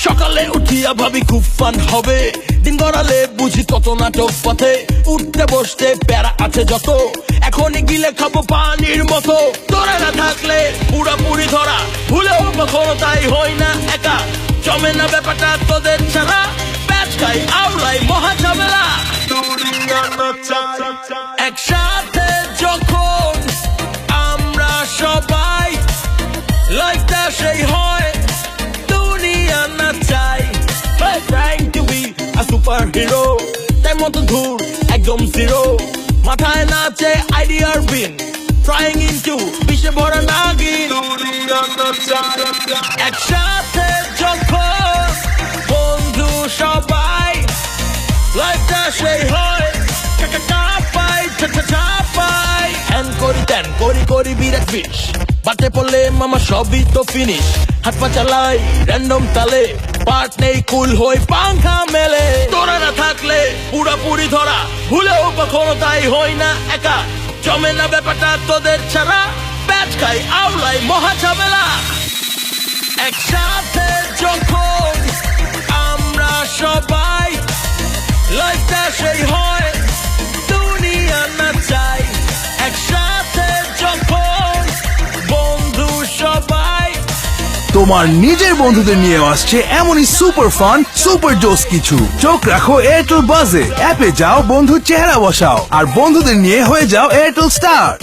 সকালে উঠিয়া ভাবি খুব ফান হবে, দিন গড়ালে বুঝি তত নাটক পথে। উঠতে বসতে প্যারা আছে যত, এখনই গিলে খাবো পানির মতো। তোরা না থাকলে পুরাপুরি ধরা, ভুলেও কখনো তাই হই না একা। জমে না ব্যাপারটা তোদের ছাড়া, প্যাচ খাই আওড়াই মহা ঝামেলা। একসাথে যখন আমরা সবাই, লাইফটা সেই হয় দুনিয়া না চাই। Trying to be a superhero, তাই মতো ধুর একদম জিরো। মাথায় নাচে আইডিয়ার বিন, trying into বিষে ভরা নাগিন। একসাথে যখন বন্ধু সবাই, লাইফটা সেই হয় চাপাই চাপাই। হ্যান করি ত্যান করি করি বিরাট ফিস, বাতে পড়লে মামা সবই তো ফিনিশ। হাত পা চালাই র্যান্ডম তালে, পার্ট নেই কুল হই পাংখা মেলে। তোরা না থাকলে পুরাপুরি ধরা, ভুলেও কখনো তাই হই না একা। জমে না ব্যাপারটা তোদের ছাড়া, প্যাচ খাই আওলাই মহা ঝামেলা। একসাথে যখন আমরা সবাই, লাইফটা সেই হয় দুনিয়া না চাই। একসাথে যখন বন্ধু সবাই। তোমার নিজের বন্ধুদের নিয়ে আসছে এমনই সুপার ফান সুপার জোস কিছু। চোখ রাখো এয়ারটেল বাজে, অ্যাপে যাও বন্ধুর চেহারা বসাও, আর বন্ধুদের নিয়ে হয়ে যাও এয়ারটেল স্টার।